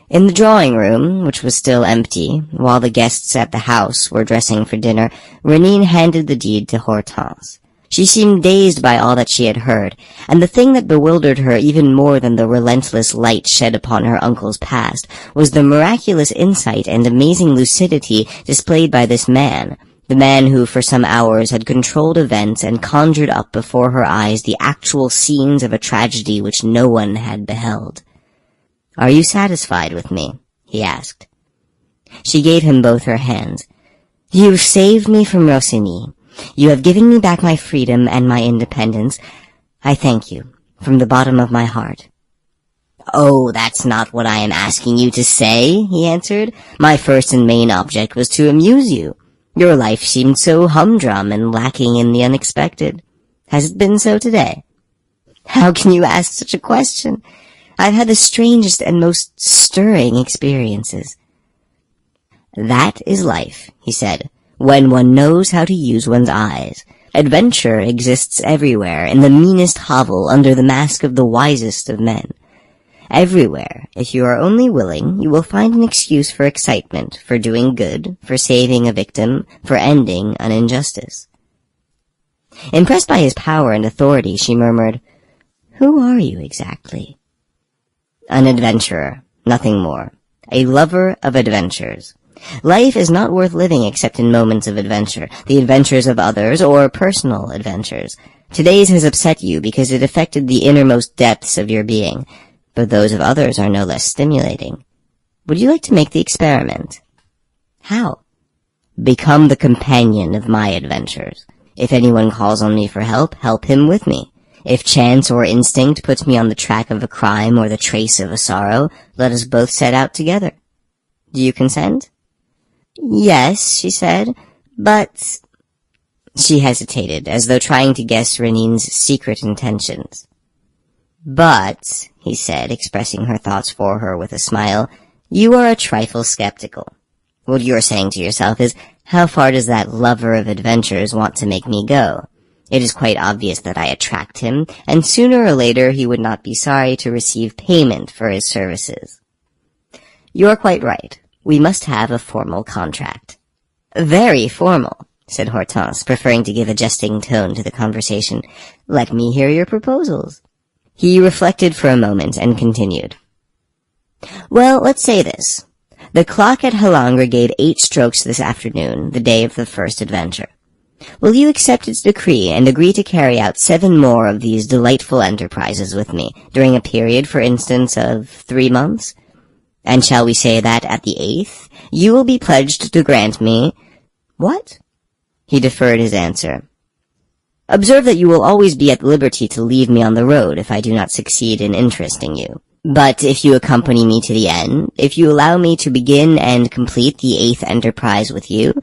In the drawing room, which was still empty, while the guests at the house were dressing for dinner, Renine handed the deed to Hortense. She seemed dazed by all that she had heard, and the thing that bewildered her even more than the relentless light shed upon her uncle's past was the miraculous insight and amazing lucidity displayed by this man, the man who for some hours had controlled events and conjured up before her eyes the actual scenes of a tragedy which no one had beheld. "Are you satisfied with me?" he asked. She gave him both her hands. "You've saved me from Rossini. You have given me back my freedom and my independence. I thank you, from the bottom of my heart." "Oh, that's not what I am asking you to say," he answered. "My first and main object was to amuse you. Your life seemed so humdrum and lacking in the unexpected. Has it been so today?" "How can you ask such a question? I've had the strangest and most stirring experiences." "That is life," he said, "when one knows how to use one's eyes. Adventure exists everywhere, in the meanest hovel, under the mask of the wisest of men. Everywhere, if you are only willing, you will find an excuse for excitement, for doing good, for saving a victim, for ending an injustice." Impressed by his power and authority, she murmured, "Who are you exactly?" "An adventurer, nothing more. A lover of adventures. Life is not worth living except in moments of adventure, the adventures of others, or personal adventures. Today's has upset you because it affected the innermost depths of your being, but those of others are no less stimulating. Would you like to make the experiment?" "How?" "Become the companion of my adventures. If anyone calls on me for help, help him with me. If chance or instinct puts me on the track of a crime or the trace of a sorrow, let us both set out together. Do you consent?" "Yes," she said, "but—" She hesitated, as though trying to guess Renine's secret intentions. "But," he said, expressing her thoughts for her with a smile, "you are a trifle skeptical. What you're saying to yourself is, how far does that lover of adventures want to make me go? It is quite obvious that I attract him, and sooner or later he would not be sorry to receive payment for his services." "You're quite right. We must have a formal contract." "Very formal," said Hortense, preferring to give a jesting tone to the conversation. "Let me hear your proposals." He reflected for a moment and continued. "Well, let's say this. The clock at Halangre gave 8 strokes this afternoon, the day of the first adventure. Will you accept its decree and agree to carry out 7 more of these delightful enterprises with me, during a period, for instance, of 3 months? And shall we say that at the 8th, you will be pledged to grant me—" "What?" He deferred his answer. "Observe that you will always be at liberty to leave me on the road if I do not succeed in interesting you. But if you accompany me to the end, if you allow me to begin and complete the 8th enterprise with you,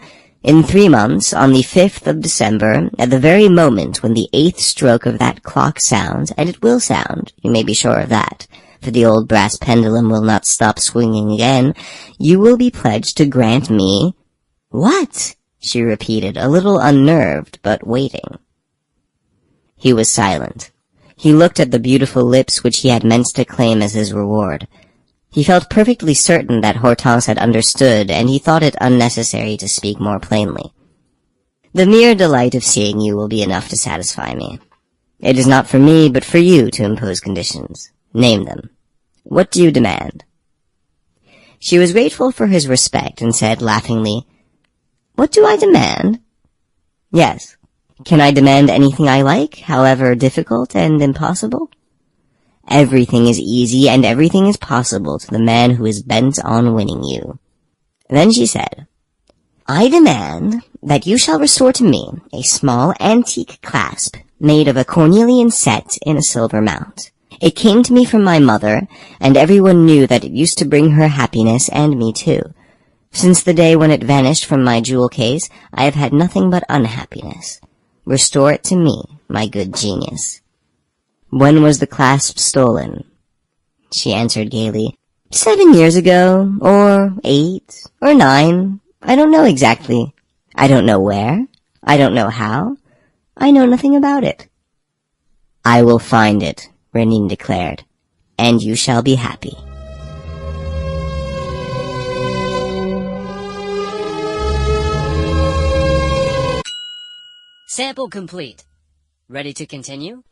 in 3 months, on the 5th of December, at the very moment when the 8th stroke of that clock sounds, and it will sound, you may be sure of that, for the old brass pendulum will not stop swinging again, you will be pledged to grant me—" "What?" she repeated, a little unnerved, but waiting. He was silent. He looked at the beautiful lips which he had meant to claim as his reward. He felt perfectly certain that Hortense had understood, and he thought it unnecessary to speak more plainly. "The mere delight of seeing you will be enough to satisfy me. It is not for me, but for you to impose conditions. Name them. What do you demand?" She was grateful for his respect and said laughingly, "What do I demand?" "Yes. Can I demand anything I like, however difficult and impossible?" "Everything is easy and everything is possible to the man who is bent on winning you." Then she said, "I demand that you shall restore to me a small antique clasp made of a cornelian set in a silver mount. It came to me from my mother, and everyone knew that it used to bring her happiness and me too. Since the day when it vanished from my jewel case, I have had nothing but unhappiness. Restore it to me, my good genius." "When was the clasp stolen?" She answered gaily, 7 years ago, or 8, or 9. I don't know exactly. I don't know where. I don't know how. I know nothing about it." "I will find it," Renine declared, "and you shall be happy." Sample complete. Ready to continue?